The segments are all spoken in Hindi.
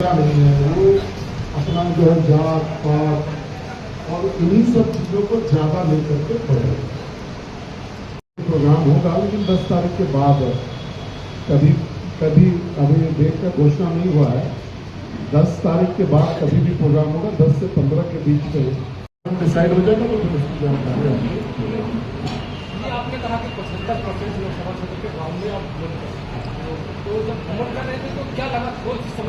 नहीं है, वो अपना जो है जात पात और इन्हीं सब चीजों को ज्यादा लेकर के बढ़े। प्रोग्राम होगा लेकिन 10 तारीख के बाद कभी कभी अभी डेट का घोषणा नहीं हुआ है। 10 तारीख के बाद कभी भी प्रोग्राम होगा, 10 से 15 के बीच में डिसाइड हो जाएगा। तो फिर उसकी जानकारी आपने कहा कि 75% लोकसभा क्षेत्र के गाँव में आप वोट कर, तो जब वोट कर रहे थे तो क्या लगा सोच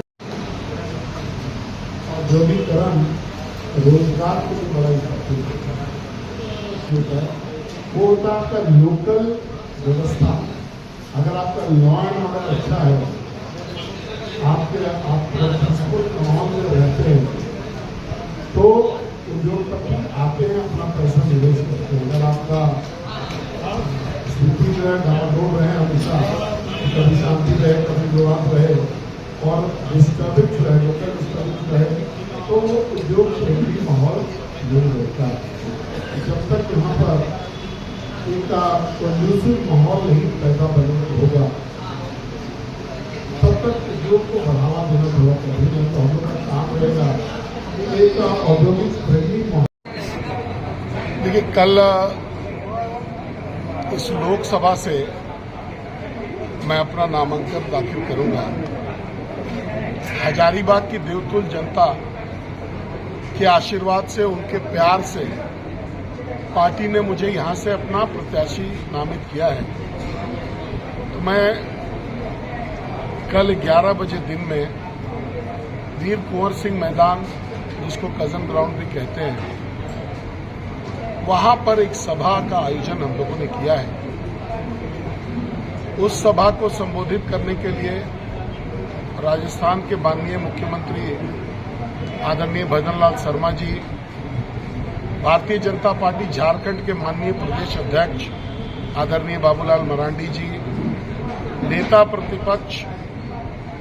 औद्योगिकरण रोजगार को भी बड़ा इम्पोर्टेंट है। वो होता है आपका लोकल व्यवस्था। अगर आपका लॉ एंड ऑर्डर अच्छा है, आप पीसफुल माहौल में रहते हैं, तो उद्योगपति आते हैं, अपना पैसा निवेश करते हैं। अगर आपका स्थिति जो है डावाडोल रहे हमेशा, कभी शांति रहे कभी विवाद रहे और डिस्टर्बेंस रहे, लोकल डिस्टर्बेंस रहे, तो वो उद्योग फ्रेंडली माहौल नहीं रहता। जब तक यहाँ पर एक कंड्यूसिव माहौल नहीं पैदा होगा, तब तक उद्योग को बढ़ावा देना थोड़ा कठिन है। तो हम लोग का काम रहेगा एक औद्योगिक फ्रेंडली माहौल। देखिए, कल इस लोकसभा से मैं अपना नामांकन दाखिल करूंगा। हजारीबाग की देवतुल जनता के आशीर्वाद से, उनके प्यार से पार्टी ने मुझे यहां से अपना प्रत्याशी नामित किया है। तो मैं कल 11 बजे दिन में वीर कुंवर सिंह मैदान, जिसको कजन ग्राउंड भी कहते हैं, वहां पर एक सभा का आयोजन हम लोगों ने किया है। उस सभा को संबोधित करने के लिए राजस्थान के माननीय मुख्यमंत्री आदरणीय भजन लाल शर्मा जी, भारतीय जनता पार्टी झारखंड के माननीय प्रदेश अध्यक्ष आदरणीय बाबूलाल मरांडी जी, नेता प्रतिपक्ष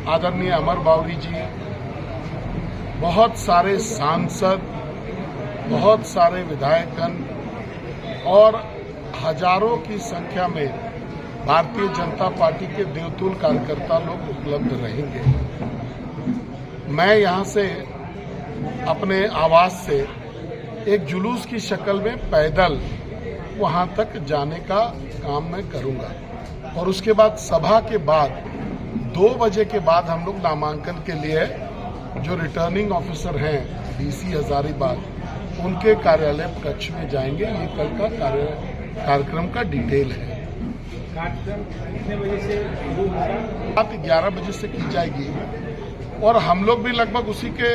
आदरणीय अमर बावरी जी, बहुत सारे सांसद, बहुत सारे विधायकगण और हजारों की संख्या में भारतीय जनता पार्टी के देवतुल कार्यकर्ता लोग उपलब्ध रहेंगे। मैं यहां से अपने आवास से एक जुलूस की शक्ल में पैदल वहां तक जाने का काम मैं करूंगा और उसके बाद सभा के बाद 2 बजे के बाद हम लोग नामांकन के लिए जो रिटर्निंग ऑफिसर हैं डीसी हजारीबाग, उनके कार्यालय कक्ष में जाएंगे। ये कल का कार्यक्रम का डिटेल है। कार्यक्रम कितने बजे से शुरू होगा? रात 11 बजे से की जाएगी और हम लोग भी लगभग उसी के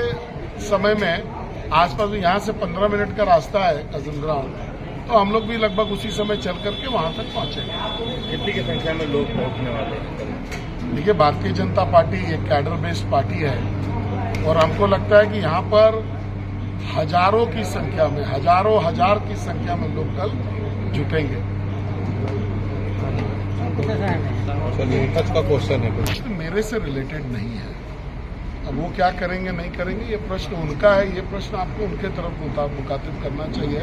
समय में, आसपास यहाँ से 15 मिनट का रास्ता है कजन ग्राउंड, तो हम लोग भी लगभग उसी समय चल करके वहां तक पहुंचेंगे। कितनी की संख्या में लोग पहुंचने वाले हैं? देखिए, भारतीय जनता पार्टी एक कैडर बेस्ड पार्टी है और हमको लगता है कि यहाँ पर हजारों की संख्या में, हजार की संख्या में लोग कल जुटेंगे। चलिए, का क्वेश्चन है, मेरे से रिलेटेड नहीं है। अब वो क्या करेंगे नहीं करेंगे, ये प्रश्न उनका है, ये प्रश्न आपको उनके तरफ मुखातिब करना चाहिए।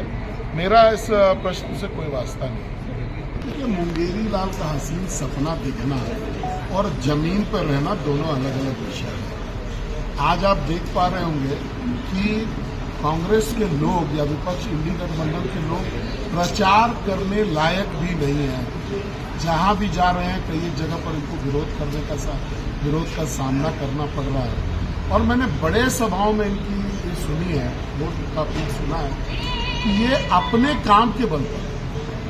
मेरा इस प्रश्न से कोई वास्ता नहीं। देखिए, मुंगेरी लाल का हसीन सपना दिखना और जमीन पर रहना दोनों अलग अलग विषय है। आज आप देख पा रहे होंगे कि कांग्रेस के लोग या विपक्ष इंडी गठबंधन के लोग प्रचार करने लायक भी नहीं है। जहां भी जा रहे हैं, कई जगह पर इनको विरोध का सामना करना पड़ रहा है। और मैंने बड़े सभाओं में इनकी ये सुनी है, वोट का अपील सुना है कि ये अपने काम के बल पर,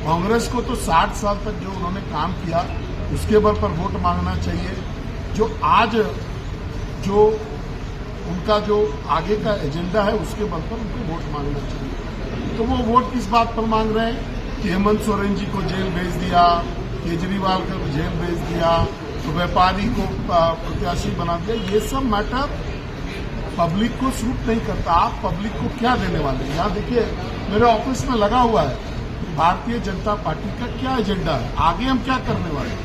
कांग्रेस को तो 60 साल तक जो उन्होंने काम किया उसके बल पर वोट मांगना चाहिए। जो आज जो उनका जो आगे का एजेंडा है उसके बल पर उनको वोट मांगना चाहिए। तो वो वोट किस बात पर मांग रहे हैं कि हेमंत सोरेन जी को जेल भेज दिया, केजरीवाल को जेल भेज दिया, तो व्यापारी को प्रत्याशी बना दिया। ये सब मैटर पब्लिक को सूट नहीं करता। आप पब्लिक को क्या देने वाले हैं? यहाँ देखिए, मेरे ऑफिस में लगा हुआ है भारतीय जनता पार्टी का क्या एजेंडा है, आगे हम क्या करने वाले हैं।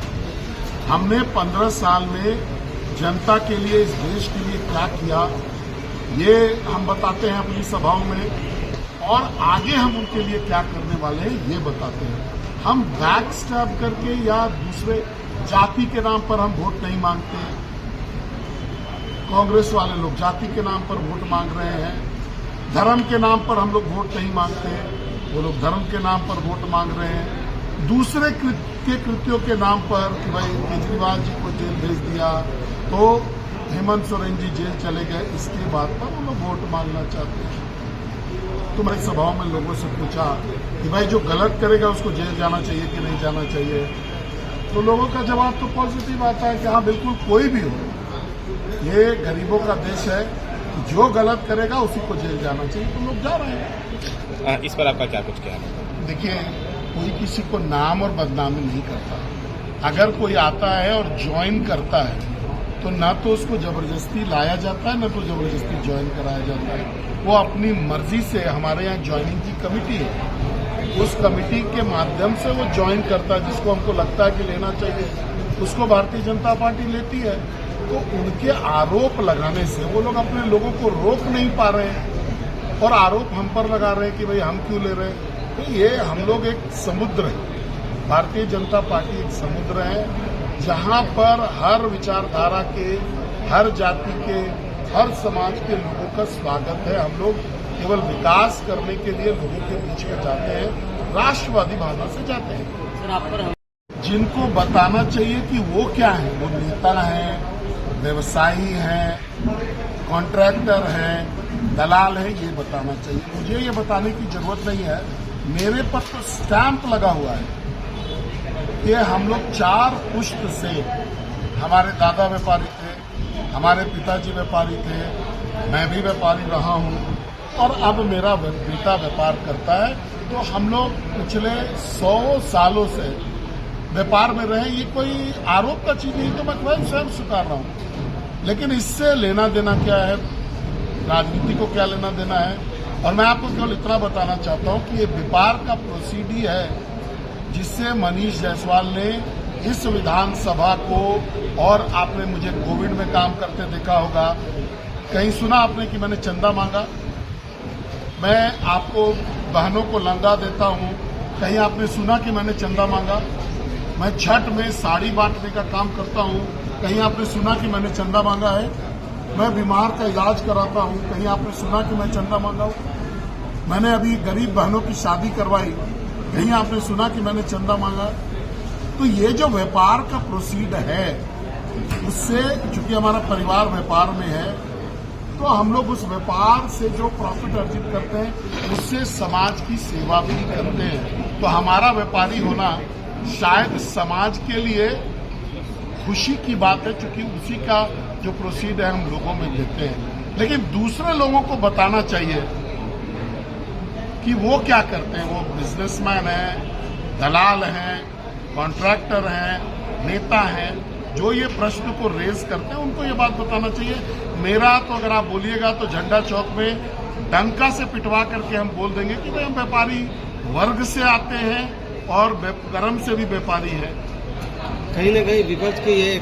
हमने 15 साल में जनता के लिए, इस देश के लिए क्या किया, ये हम बताते हैं अपनी सभाओं में, और आगे हम उनके लिए क्या करने वाले हैं ये बताते हैं। हम बैक स्टैब करके या दूसरे जाति के नाम पर हम वोट नहीं मांगते। कांग्रेस वाले लोग जाति के नाम पर वोट मांग रहे हैं, धर्म के नाम पर हम लोग वोट नहीं मांगते, वो लोग धर्म के नाम पर वोट मांग रहे हैं। दूसरे कृत्यों के नाम पर कि भाई केजरीवाल जी को जेल भेज दिया तो हेमंत सोरेन जी जेल चले गए, इसके बाद पर वो लोग वोट मांगना चाहते हैं। तो मैं सभाओं में लोगों से पूछा कि भाई जो गलत करेगा उसको जेल जाना चाहिए कि नहीं जाना चाहिए, तो लोगों का जवाब तो पॉजिटिव आता है कि हाँ बिल्कुल कोई भी हो, ये गरीबों का देश है, जो गलत करेगा उसी को जेल जाना चाहिए, तो लोग जा रहे हैं। इस पर आपका क्या कुछ कहना है? देखिए, कोई किसी को नाम और बदनामी नहीं करता। अगर कोई आता है और ज्वाइन करता है तो ना तो उसको जबरदस्ती लाया जाता है, ना तो जबरदस्ती ज्वाइन कराया जाता है। वो अपनी मर्जी से, हमारे यहाँ ज्वाइनिंग की कमेटी है, उस कमेटी के माध्यम से वो ज्वाइन करता है, जिसको हमको लगता है कि लेना चाहिए, उसको भारतीय जनता पार्टी लेती है। तो उनके आरोप लगाने से वो लोग अपने लोगों को रोक नहीं पा रहे हैं और आरोप हम पर लगा रहे हैं कि भाई हम क्यों ले रहे हैं। तो ये हम लोग एक समुद्र है, भारतीय जनता पार्टी एक समुद्र है, जहां पर हर विचारधारा के, हर जाति के, हर समाज के लोगों का स्वागत है। हम लोग केवल विकास करने के लिए लोगों के बीच में जाते हैं, राष्ट्रवादी भावना से जाते हैं। सर, आप पर जिनको बताना चाहिए कि वो क्या है, वो नेता हैं, व्यवसायी हैं, कॉन्ट्रैक्टर हैं, दलाल हैं, ये बताना चाहिए। मुझे ये बताने की जरूरत नहीं है। मेरे पर तो स्टैंप लगा हुआ है कि हम लोग 4 पुश्त से, हमारे दादा व्यापारी थे, हमारे पिताजी व्यापारी थे, मैं भी व्यापारी रहा हूँ और अब मेरा बेटा व्यापार करता है। तो हम लोग पिछले 100 सालों से व्यापार में रहे। ये कोई आरोप का चीज नहीं, तो मैं स्वयं स्वीकार रहा हूँ। लेकिन इससे लेना देना क्या है, राजनीति को क्या लेना देना है। और मैं आपको केवल इतना बताना चाहता हूँ कि ये व्यापार का प्रोसीडी है, जिससे मनीष जायसवाल ने इस विधानसभा को, और आपने मुझे कोविड में काम करते देखा होगा, कहीं सुना आपने कि मैंने चंदा मांगा? मैं आपको बहनों को लंगा देता हूँ, कहीं आपने सुना कि मैंने चंदा मांगा? मैं छठ में साड़ी बांटने का काम करता हूँ, कहीं आपने सुना कि मैंने चंदा मांगा है? मैं बीमार का इलाज कराता हूँ, कहीं आपने सुना कि मैं चंदा मांगा हूँ? मैंने अभी गरीब बहनों की शादी करवाई, कहीं आपने सुना कि मैंने चंदा मांगा? तो ये जो व्यापार का प्रोसीड है, उससे, चूंकि हमारा परिवार व्यापार में है, तो हम लोग उस व्यापार से जो प्रॉफिट अर्जित करते हैं उससे समाज की सेवा भी करते हैं। तो हमारा व्यापारी होना शायद समाज के लिए खुशी की बात है, क्योंकि उसी का जो प्रोसीड है हम लोगों में देते हैं। लेकिन दूसरे लोगों को बताना चाहिए कि वो क्या करते हैं। वो बिजनेसमैन हैं, दलाल हैं, कॉन्ट्रैक्टर हैं, नेता हैं, जो ये प्रश्न को रेज करते हैं, उनको ये बात बताना चाहिए। मेरा तो अगर आप बोलिएगा तो झंडा चौक में डंका से पिटवा करके हम बोल देंगे कि भाई हम व्यापारी वर्ग से आते हैं और कर्म से भी व्यापारी हैं। कहीं ना कहीं विपक्ष की ये